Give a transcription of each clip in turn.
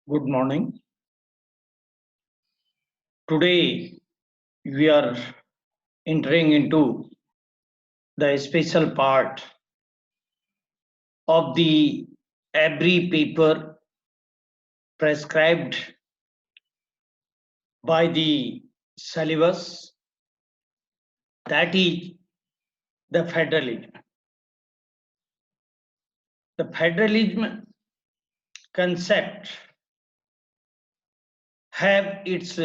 Good morning. Today we are entering into the special part of the every paper prescribed by the syllabus, that is the federalism. The federalism concept have its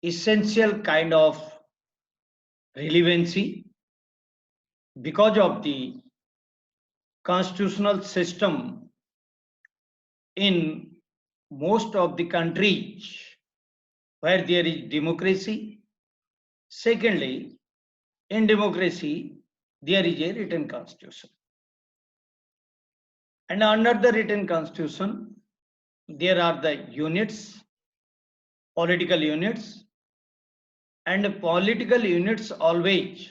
essential kind of relevancy because of the constitutional system in most of the countries where there is democracy. Secondly, in democracy, there is a written constitution. And under the written constitution, there are the units, political units, and political units always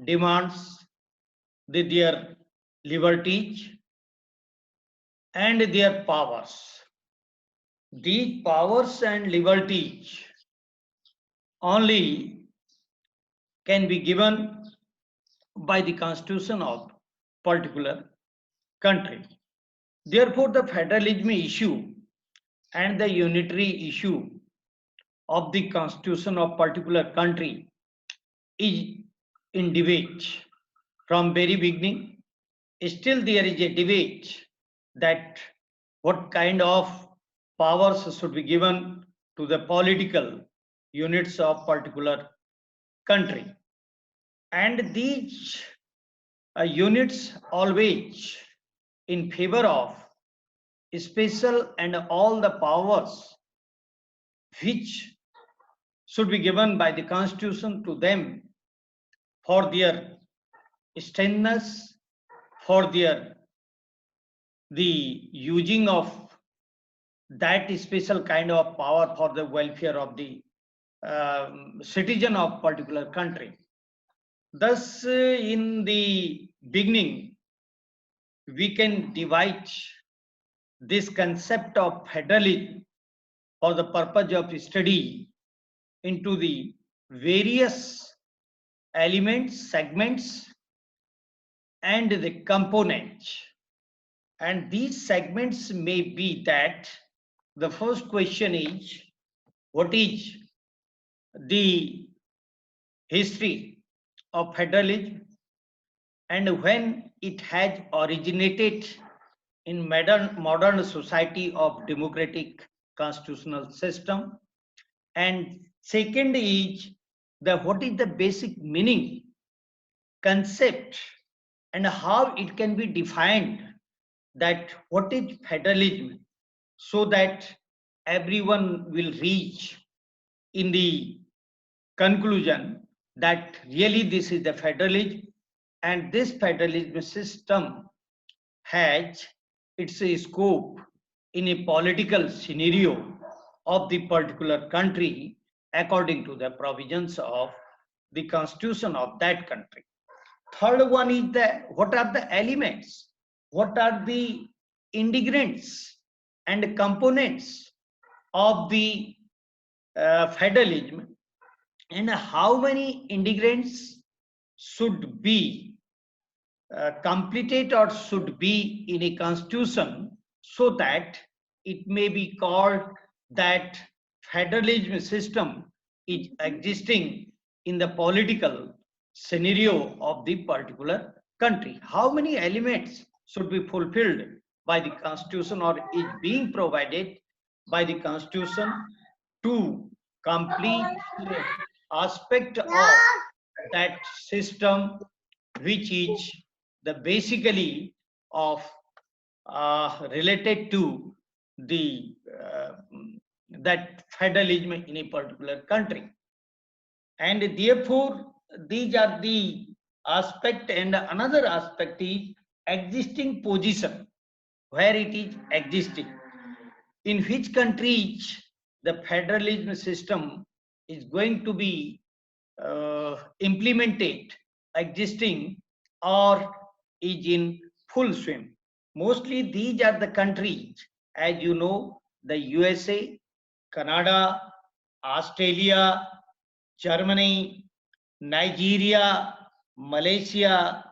demands their liberties and their powers. These powers and liberties only can be given by the constitution of particular country. Therefore, the federalism issue and the unitary issue of the constitution of particular country is in debate from very beginning. Still there is a debate that what kind of powers should be given to the political units of particular country. And these units always in favor of special and all the powers which should be given by the constitution to them for their strengthness, for their the using of that special kind of power for the welfare of the citizen of particular country. Thus, in the beginning, we can divide this concept of federalism for the purpose of study into the various elements, segments, and the components. And these segments may be that the first question is, what is the history of federalism and when it has originated in modern society of democratic constitutional system? And second is what is the basic meaning, concept, and how it can be defined, that what is federalism, so that everyone will reach in the conclusion that really this is the federalism, and this federalism system has its scope in a political scenario of the particular country according to the provisions of the constitution of that country. Third one is what are the elements, what are the ingredients and components of the federalism, and how many ingredients should be completed or should be in a constitution so that it may be called that federalism system is existing in the political scenario of the particular country. How many elements should be fulfilled by the constitution or is being provided by the constitution to complete aspect of that system, which is the basically of related to the that federalism in a particular country. And therefore these are the aspect, and another aspect is existing position, where it is existing, in which countries the federalism system is going to be implemented, existing, or is in full swing. Mostly these are the countries as you know, the USA, Canada, Australia, Germany, Nigeria, Malaysia,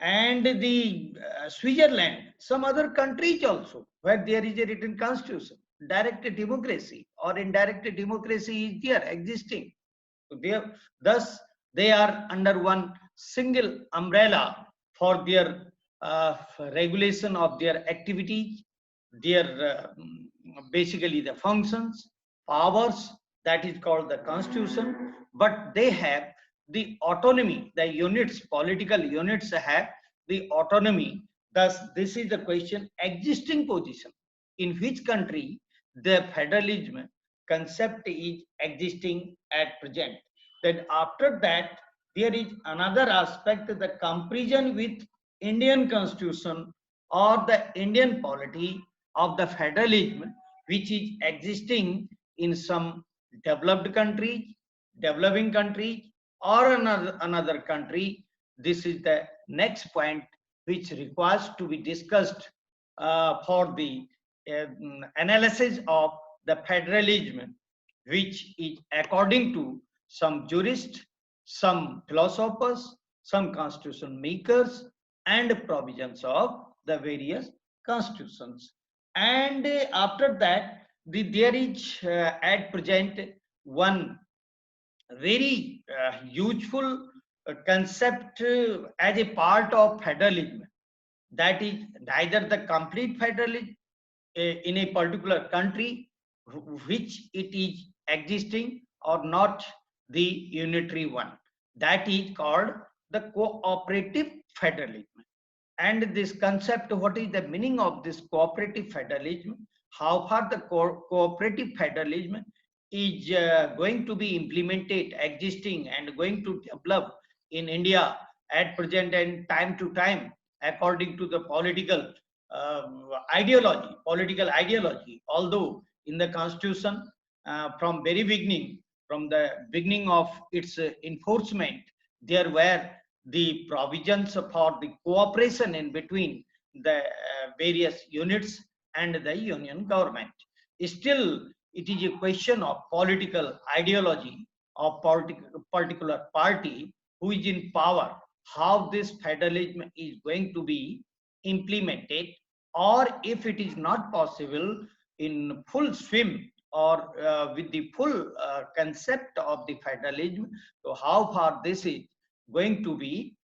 and the Switzerland, some other countries also, where there is a written constitution. Direct democracy or indirect democracy is there existing. So thus, they are under one single umbrella for their regulation of their activities, their basically the functions, powers, that is called the constitution. But they have the autonomy, the units, political units have the autonomy. Thus, this is the question: existing position, in which country the federalism concept is existing at present. Then after that, there is another aspect, the comparison with Indian constitution or the Indian polity of the federalism, which is existing in some developed countries, developing countries, or another country. This is the next point which requires to be discussed for the analysis of the federalism, which is according to some jurists, some philosophers, some constitution makers, and provisions of the various constitutions. And after that, there is at present one very useful concept as a part of federalism, that is neither the complete federalism in a particular country which it is existing, or not the unitary one, that is called the cooperative federalism. And this concept, what is the meaning of this cooperative federalism, how far the cooperative federalism is going to be implemented, existing, and going to develop in India at present and time to time, according to the political ideology. Although in the constitution, from very beginning, from the beginning of its enforcement, there were the provisions for the cooperation in between the various units and the union government. Still, it is a question of political ideology of particular party who is in power, how this federalism is going to be implemented, or if it is not possible in full swim, or with the full concept of the federalism, so how far this is going to be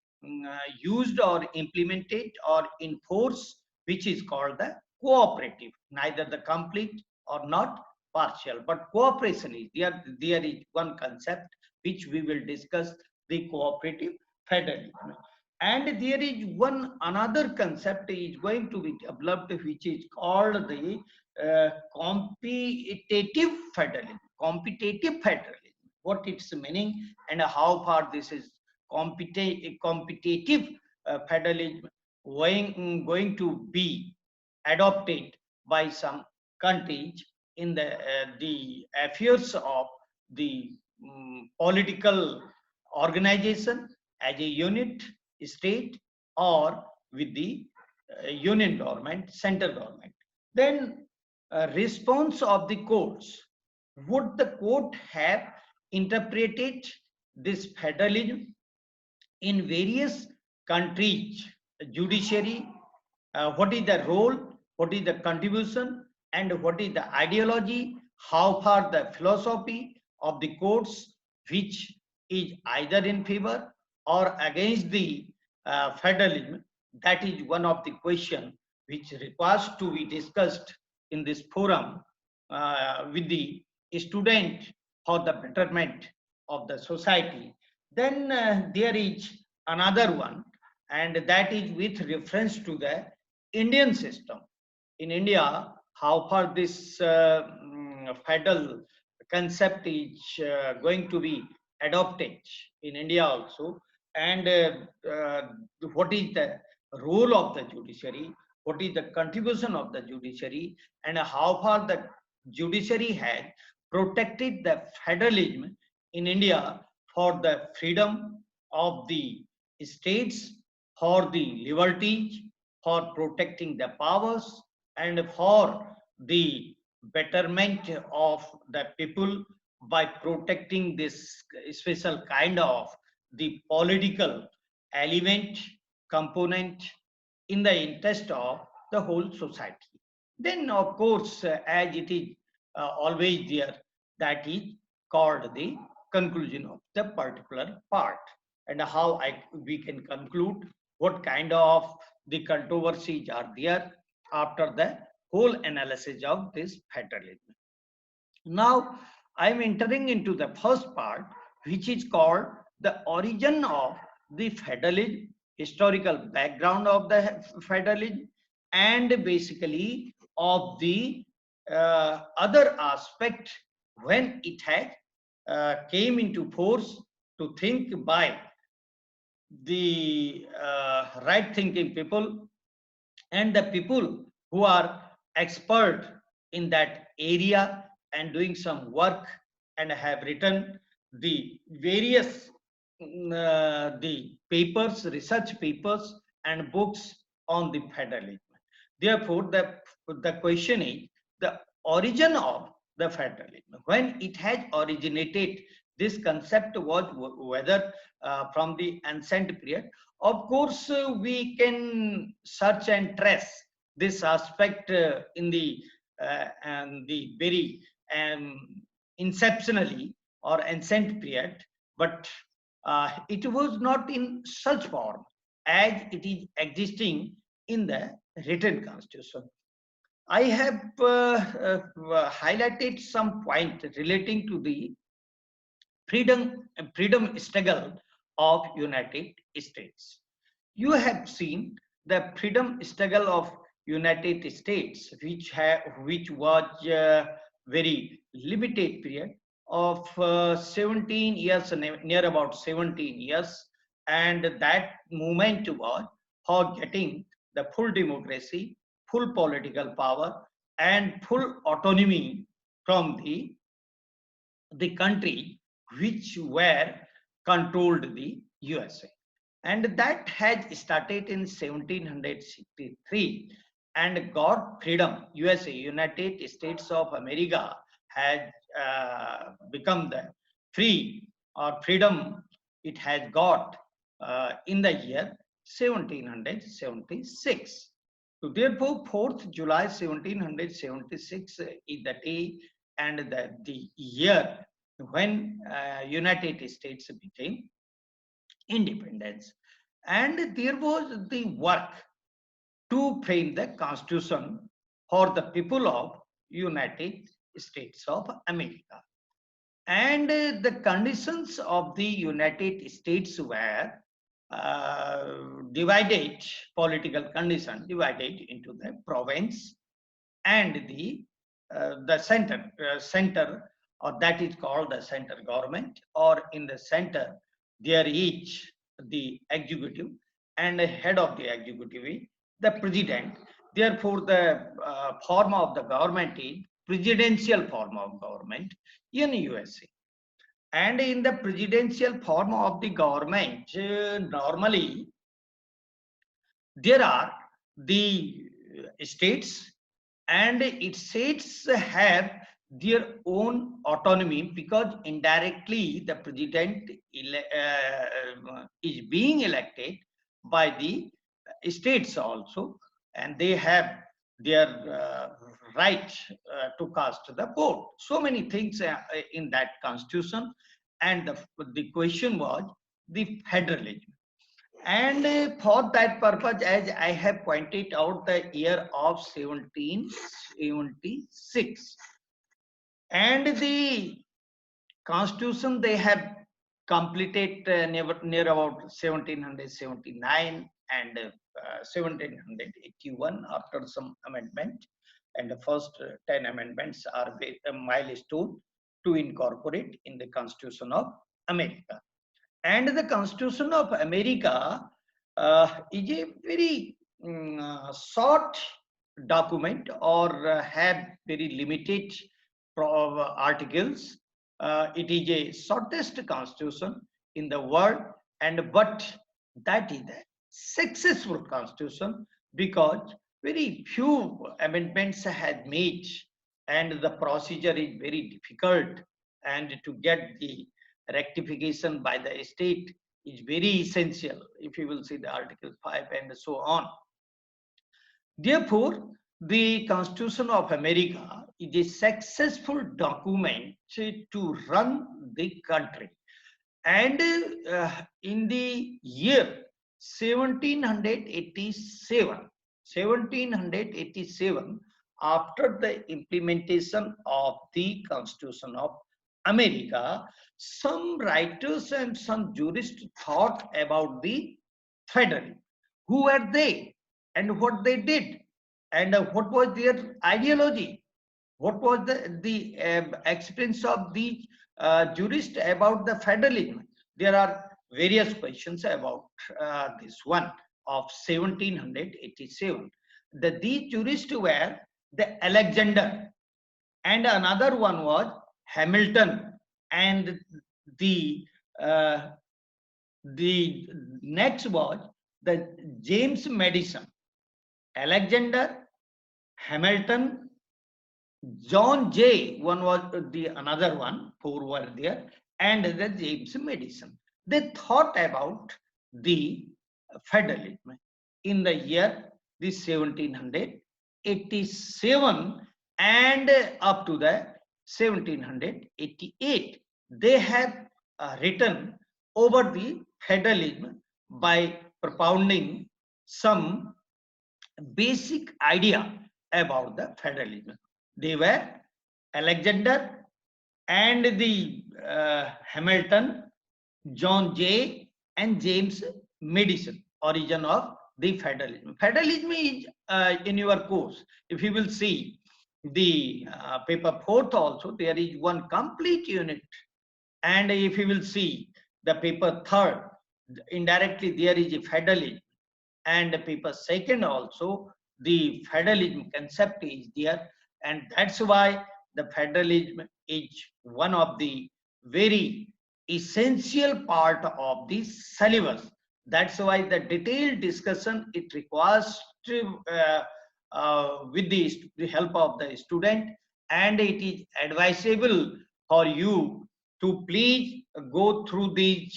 used or implemented or enforced, which is called the cooperative, neither the complete or not partial, but cooperation is there. There is one concept which we will discuss, the cooperative federalism. And there is one another concept is going to be developed, which is called the competitive federalism. Competitive federalism, what its meaning and how far this is competitive federalism going to be adopted by some countries in the affairs of the political organization as a unit, state, or with the union government, central government. Then response of the courts. Would the court have interpreted this federalism in various countries? Judiciary, what is the role, what is the contribution, and what is the ideology, how far the philosophy of the courts, which is either in favor or against the federalism. That is one of the questions which requires to be discussed in this forum with the student for the betterment of the society. Then there is another one, and that is with reference to the Indian system. In India, how far this federal concept is going to be adopted in India also, and what is the role of the judiciary, what is the contribution of the judiciary, and how far the judiciary has protected the federalism in India for the freedom of the states, for the liberties, for protecting the powers, and for the betterment of the people by protecting this special kind of the political element component in the interest of the whole society. Then, of course, as it is always there, that is called the conclusion of the particular part, and how we can conclude what kind of the controversies are there after the whole analysis of this federalism. Now, I'm entering into the first part, which is called the origin of the federalism, historical background of the federalism, and basically of the other aspect when it had came into force to think by the right thinking people and the people who are expert in that area and doing some work and have written the various the papers, research papers and books on the federalism. Therefore, the question is the origin of the federalism. When it has originated, this concept was whether from the ancient period. Of course, we can search and trace this aspect in the very inceptionally or ancient period, but it was not in such form as it is existing in the written constitution. I have highlighted some point relating to the freedom struggle of United States. You have seen the freedom struggle of United States, which was a very limited period of 17 years, near about 17 years, and that movement was for getting the full democracy, full political power, and full autonomy from the country which were controlled the USA. And that had started in 1763 and got freedom. USA, United States of America, had become the free or freedom it has got in the year 1776. So therefore, 4th July 1776 is the day and the year when United States became independence. And there was the work to frame the constitution for the people of United States of America. And the conditions of the United States were divided, political condition divided into the province and the center, or that is called the center government, or in the center there is the executive, and the head of the executive is the president. Therefore, the form of the government is presidential form of government in USA. And in the presidential form of the government, normally there are the states, and its states have their own autonomy because indirectly the president is being elected by the states also, and they have their right to cast the vote. So many things in that constitution, and the question was the federalism. And for that purpose, as I have pointed out, the year of 1776, and the constitution they have completed near about 1779 and 1781 after some amendment, and the first 10 amendments are a milestone to incorporate in the Constitution of America. And the Constitution of America is a very short document, or have very limited articles. It is a shortest constitution in the world, and but that is a successful constitution because very few amendments had made, and the procedure is very difficult, and to get the rectification by the state is very essential, if you will see the Article 5 and so on. Therefore, the Constitution of America is a successful document to run the country. And in the year 1787, after the implementation of the Constitution of America, some writers and some jurists thought about the federalism. Who were they and what they did, and what was their ideology? What was the experience of the jurist about the federalism? There are various questions about this one of 1787. These jurists were the Alexander, and another one was Hamilton, and the uh, the next was the James Madison. Alexander, Hamilton, John Jay, one was the another one, four were there, and the James Madison. They thought about the federalism in the year the 1787 and up to the 1788. They have written over the federalism by propounding some basic idea about the federalism. They were Alexander and the Hamilton, John Jay, and James Madison. Origin of the federalism. Federalism is in your course. If you will see the paper fourth also, there is one complete unit. And if you will see the paper third, indirectly there is a federalism. And paper second also, the federalism concept is there, and that's why the federalism is one of the very essential part of the syllabus. That's why the detailed discussion it requires to, with the help of the student, and it is advisable for you to please go through the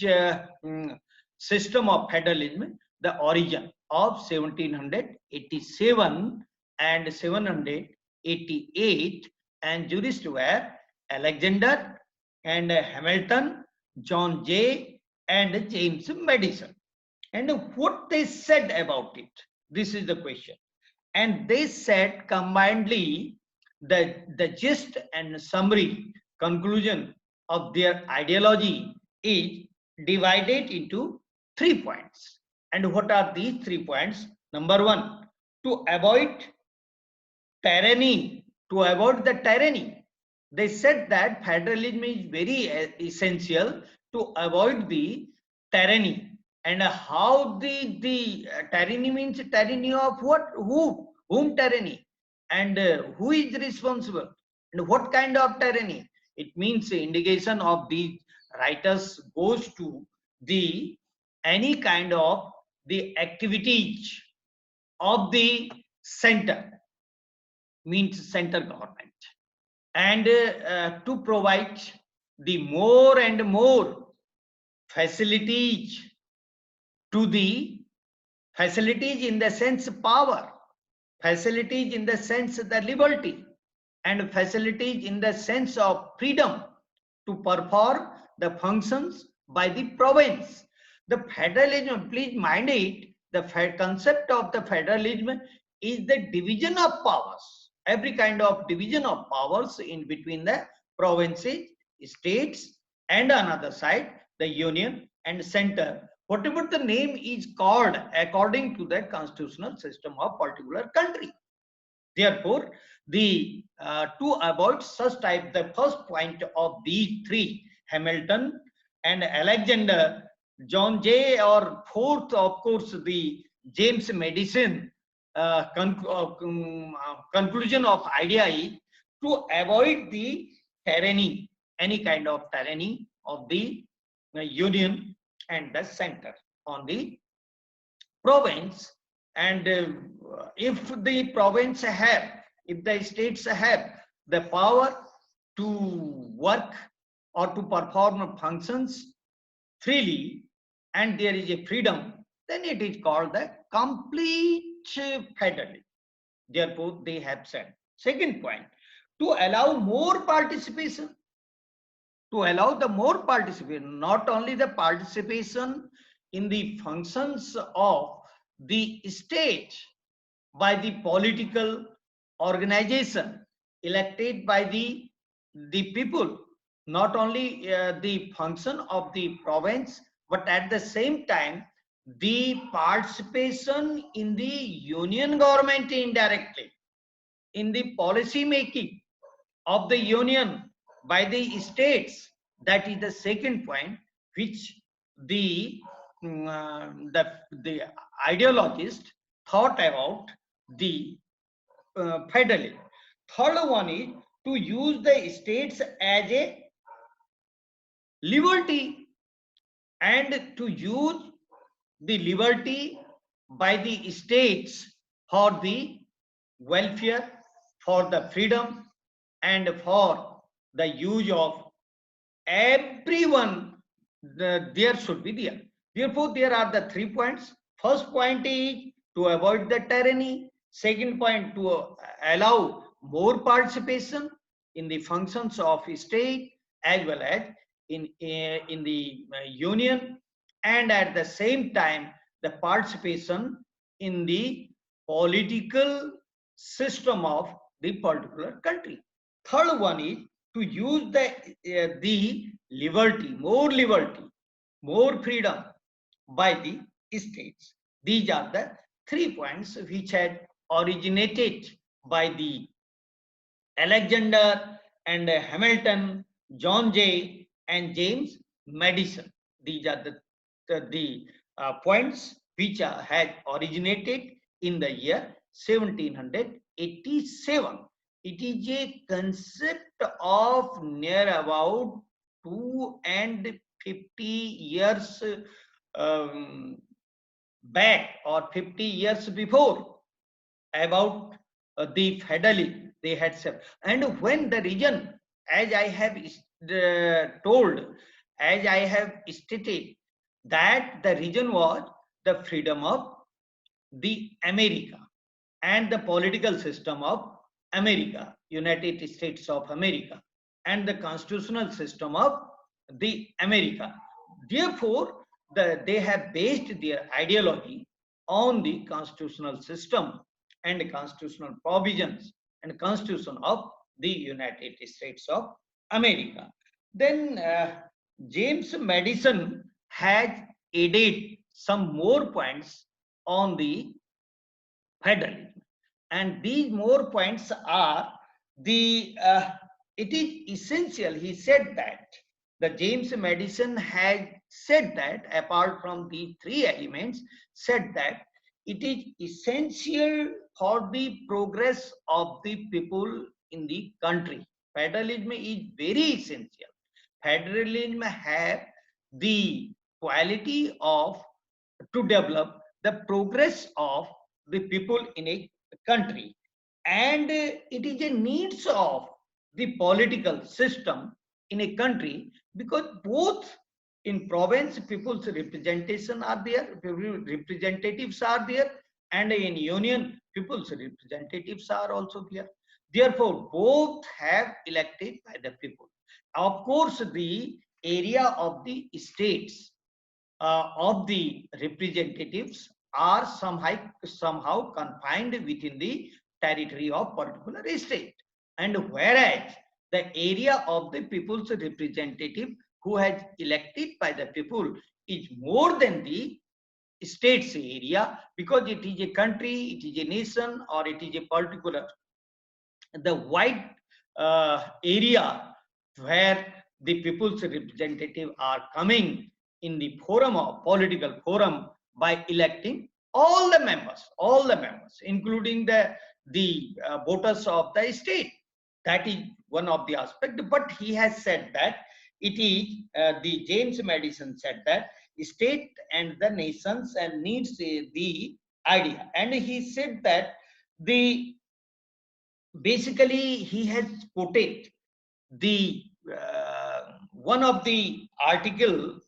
system of federalism, the origin of 1787 and 788, and jurists were Alexander and Hamilton, John Jay, and James Madison. And what they said about it, this is the question. And they said combinedly the gist and summary conclusion of their ideology is divided into 3 points. And what are these 3 points? Number one, to avoid tyranny, to avoid the tyranny. They said that federalism is very essential to avoid the tyranny. And how the tyranny means tyranny of what? Whom tyranny? And who is responsible? And what kind of tyranny? It means the indication of the writers goes to the any kind of the activities of the center, means center government, and to provide the more and more facilities to the facilities in the sense power, facilities in the sense the liberty, and facilities in the sense of freedom to perform the functions by the province. The federalism, please mind it, the concept of the federalism is the division of powers, every kind of division of powers in between the provinces, states, and another side, the union and center, whatever the name is called according to the constitutional system of particular country. Therefore, the to avoid such type, the first point of these three, Hamilton and Alexander, John Jay, or fourth, of course, the James Madison conclusion of idea is to avoid the tyranny, any kind of tyranny of the union and the center on the province. And if the province have, if the states have the power to work or to perform functions freely, and there is a freedom, then it is called the complete federalism. Therefore, they have said. Second point, to allow more participation, to allow the more participation, not only the participation in the functions of the state by the political organization elected by the people, not only the function of the province, but at the same time the participation in the union government indirectly, in the policy making of the union by the states. That is the second point which the the ideologist thought about the federalism. Third one is to use the states as a liberty, and to use the liberty by the states for the welfare, for the freedom, and for the use of everyone. There should be there. Therefore, there are the 3 points. First point is to avoid the tyranny. Second point, to allow more participation in the functions of state as well as in the union, and at the same time the participation in the political system of the particular country. Third one is to use the liberty, more freedom by the states. These are the 3 points which had originated by the Alexander and Hamilton, John Jay and James Madison. These are the points which had originated in the year 1787. It is a concept of near about 250 years back, or 50 years before, about the federalism they had said. And when the region, as I have told, as I have stated, that the region was the freedom of the America and the political system of America, United States of America, and the constitutional system of the America. Therefore, they have based their ideology on the constitutional system and constitutional provisions and constitution of the United States of America. Then James Madison has added some more points on the federalism, and these more points are the it is essential. He said that the James Madison had said that, apart from the three elements, said that it is essential for the progress of the people in the country. Federalism is very essential. Federalism have the quality of to develop the progress of the people in a country, and it is a needs of the political system in a country, because both in province people's representation are there, representatives are there, and in union people's representatives are also there. Therefore, both have elected by the people. Of course, the area of the states of the representatives are somehow confined within the territory of particular state, and whereas the area of the people's representative who has elected by the people is more than the state's area, because it is a country, it is a nation, or it is a particular the wide area where the people's representative are coming in the forum of political forum by electing all the members, including the voters of the state. That is one of the aspects. But he has said that it is the James Madison said that state and the nations and needs the idea. And he said that the basically he has quoted the one of the article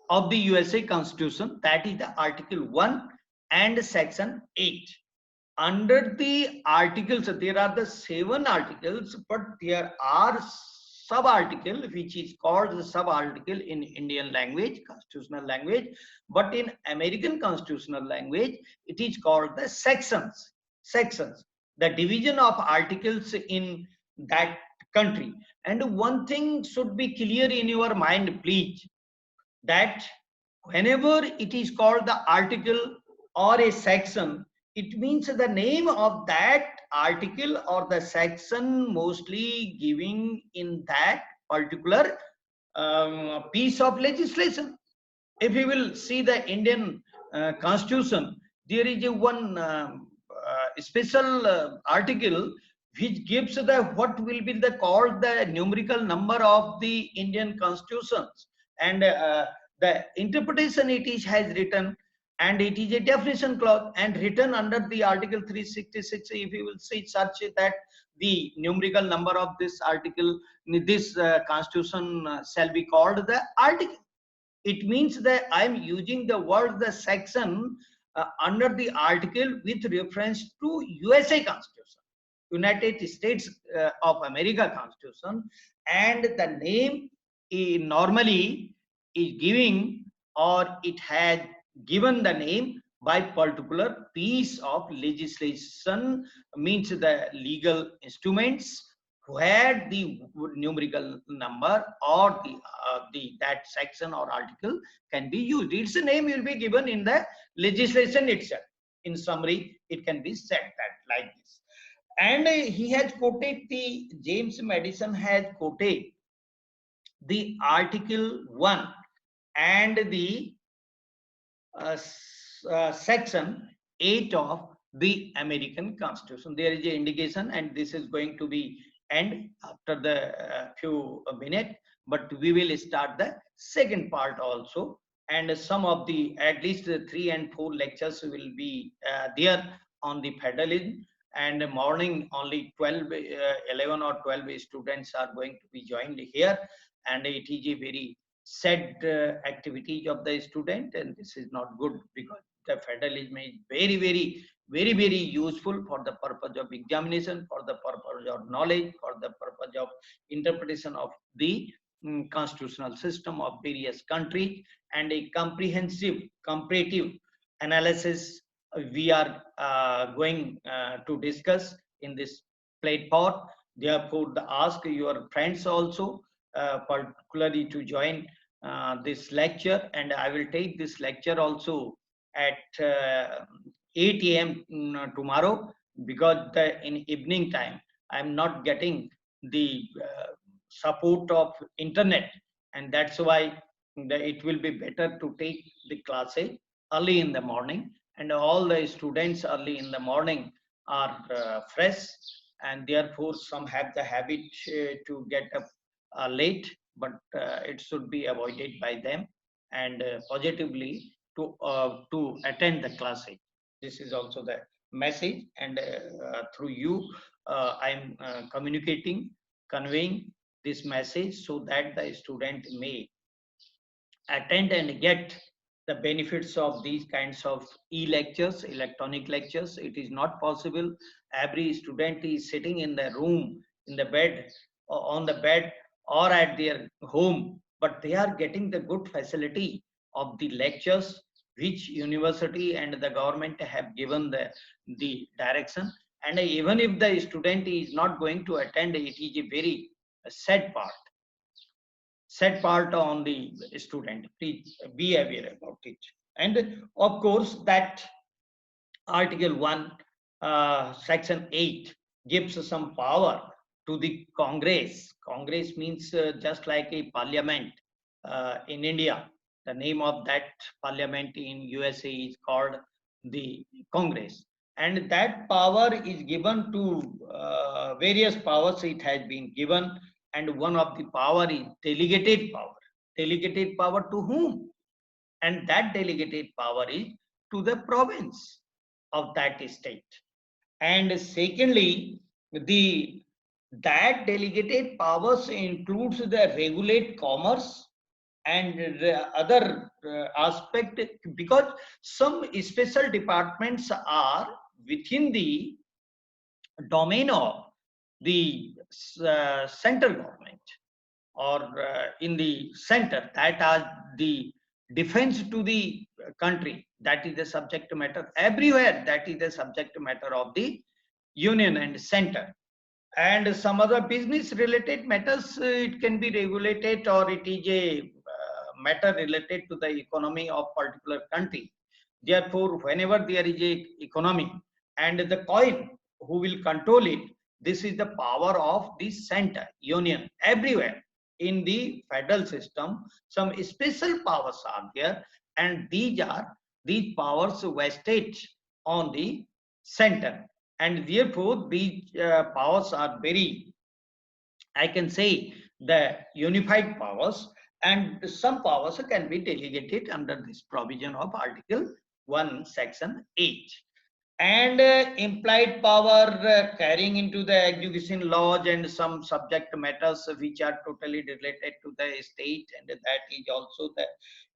of the USA Constitution, that is the Article 1 and Section 8. Under the articles, there are the 7 articles, but there are sub-article which is called the sub-article in Indian language, constitutional language, but in American constitutional language, it is called the sections. Sections, the division of articles in that country. And one thing should be clear in your mind, please, that whenever it is called the article or a section, it means the name of that article or the section mostly giving in that particular piece of legislation. If you will see the Indian constitution, there is a one special article which gives the what will be the called the numerical number of the Indian constitutions, and the interpretation it is has written, and it is a definition clause and written under the article 366. If you will see such that the numerical number of this article, this constitution shall be called the article. It means that I am using the word the section under the article with reference to USA Constitution, United States of America Constitution, and the name normally is giving, or it has given the name by particular piece of legislation, means the legal instruments where the numerical number or the that section or article can be used. Its name will be given in the legislation itself. In summary, it can be said that like this. And he has quoted the James Madison has quoted the Article 1 and the section 8 of the American Constitution. There is an indication, and this is going to be end after the few minutes, but we will start the second part also, and some of the at least 3 and 4 lectures will be there on the federalism, and morning only 11 or 12 students are going to be joined here, and it is a very sad activity of the student, and this is not good, because the federalism is very useful for the purpose of examination, for the purpose of knowledge, for the purpose of interpretation of the constitutional system of various countries, and a comprehensive comparative analysis we are going to discuss in this platform. Therefore, ask your friends also particularly to join this lecture, and I will take this lecture also at 8 a.m. Tomorrow, because in evening time I am not getting the support of internet, and that's why it will be better to take the classes early in the morning, and all the students early in the morning are fresh, and therefore some have the habit to get up late, but it should be avoided by them, and positively to attend the classes. This is also the message, and through you I am communicating, conveying this message, so that the student may attend and get the benefits of these kinds of e-lectures, electronic lectures. It is not possible. Every student is sitting in the room, in the bed, or on the bed, or at their home, but they are getting the good facility of the lectures which university and the government have given the direction. And even if the student is not going to attend, it is a very sad part on the student. Please be aware about it. And of course, that Article 1, Section 8 gives some power to the Congress. Congress means just like a parliament in India. The name of that parliament in USA is called the Congress. And that power is given to various powers it has been given. And one of the power is delegated power. Delegated power to whom? And that delegated power is to the province. of that state. And secondly, the that delegated powers includes the regulate commerce and the other aspect, because some special departments are within the domain of the central government, or in the center, that are the defense to the country, that is the subject matter everywhere, that is the subject matter of the union and center. And some other business related matters, it can be regulated, or it is a matter related to the economy of particular country. Therefore, whenever there is a economy and the coin who will control it, this is the power of the center union. Everywhere in the federal system, some special powers are there, and these powers vested on the center, and therefore these powers are very, I can say, the unified powers, and some powers can be delegated under this provision of Article 1, Section 8. And implied power carrying into the education laws and some subject matters which are totally related to the state, and that is also the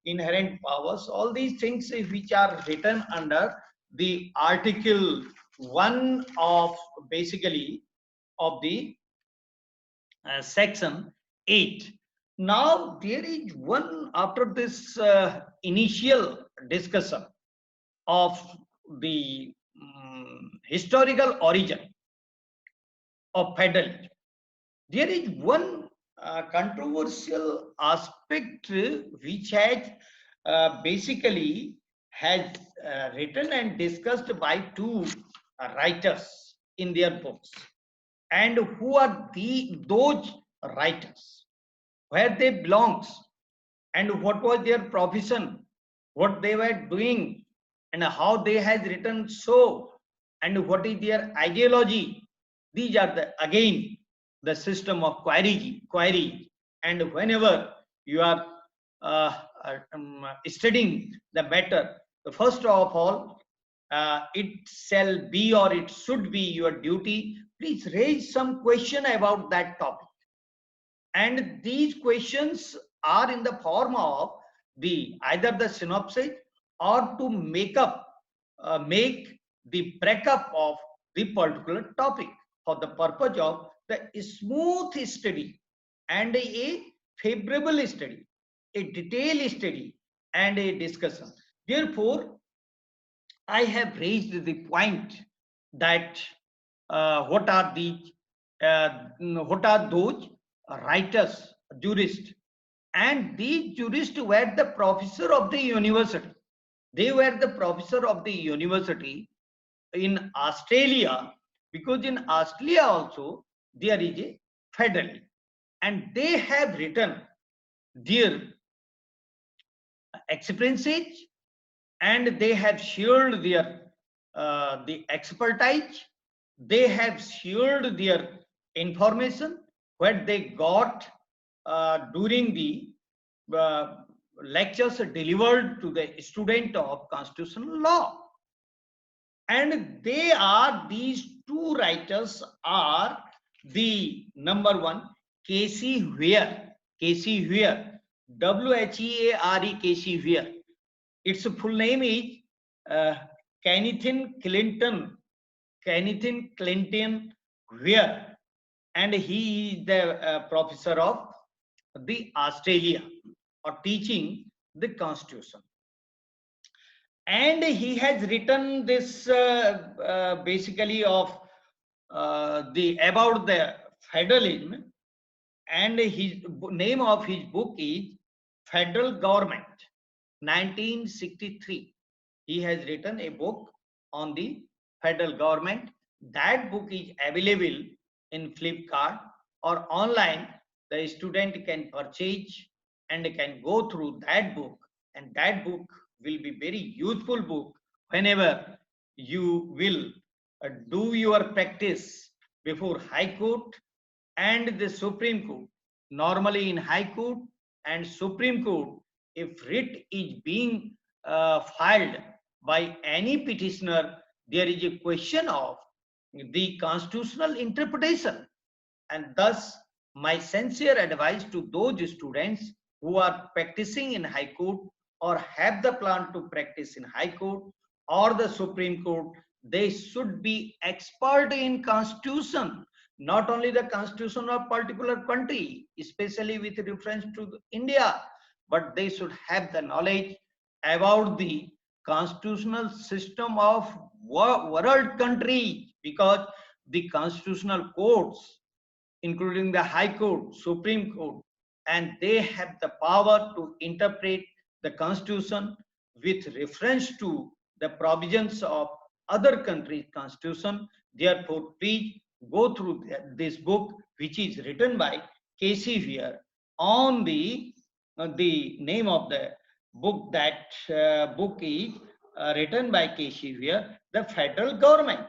inherent powers. All these things which are written under the Article 1 of basically of the Section 8. Now there is one, after this initial discussion of the historical origin of federalism, there is one controversial aspect which has basically has written and discussed by two writers in their books. And who are those writers, where they belongs, and what was their profession, what they were doing, and how they had written so, and what is their ideology. These are the again the system of query. And whenever you are studying the matter, the first of all, it shall be or it should be your duty, please raise some question about that topic. And these questions are in the form of the either the synopsis, or to make the breakup of the particular topic for the purpose of the smooth study and a favorable study, a detailed study and a discussion. Therefore, I have raised the point that what are those writers, jurists, and these jurists were the professor of the university. They were the professor of the university in Australia, because in Australia also there is a federalism, and they have written their experiences, and they have shared their the expertise, they have shared their information what they got during the uh, lectures delivered to the student of constitutional law. And these two writers are the number one, Casey Ware, Where, Casey Ware. Its full name is uh, Kenneth Clinton Ware, and he is the professor of the Australia, or teaching the Constitution. And he has written this basically of the about the federalism, and his name of his book is Federal Government, 1963. He has written a book on the federal government. That book is available in Flipkart or online. The student can purchase and can go through that book, and that book will be very useful book whenever you will do your practice before High Court and the Supreme Court. Normally in High Court and Supreme Court, if writ is being filed by any petitioner, there is a question of the constitutional interpretation. And thus, my sincere advice to those students who are practicing in High Court or have the plan to practice in High Court or the Supreme Court, they should be expert in constitution, not only the constitution of particular country, especially with reference to India, but they should have the knowledge about the constitutional system of world country, because the constitutional courts, including the High Court, Supreme Court, and they have the power to interpret the Constitution with reference to the provisions of other countries' Constitution. Therefore, please go through this book, which is written by K.C. Weir. On the name of the book, that book is written by K.C. Weir, the federal government,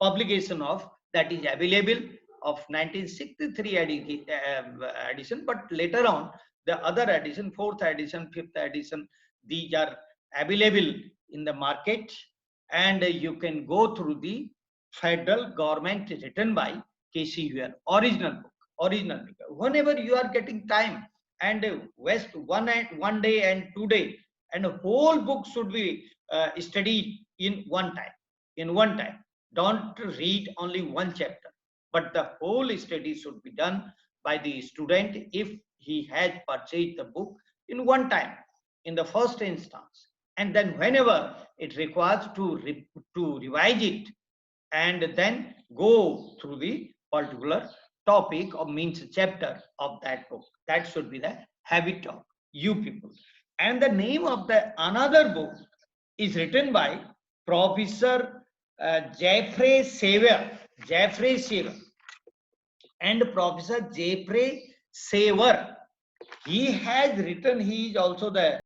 publication of that is available of 1963 edition, but later on the other edition, fourth edition, fifth edition, these are available in the market, and you can go through the federal government written by K.C. Weir, original book. Whenever you are getting time and waste one day and 2 day, and a whole book should be studied in one time. Don't read only one chapter, but the whole study should be done by the student if he has purchased the book in one time, in the first instance. And then whenever it requires to revise it, and then go through the particular topic or means chapter of that book. That should be the habit of you people. And the name of the another book is written by Professor Jeffrey Saver and Professor Jeffrey Saver. He has written, he is also the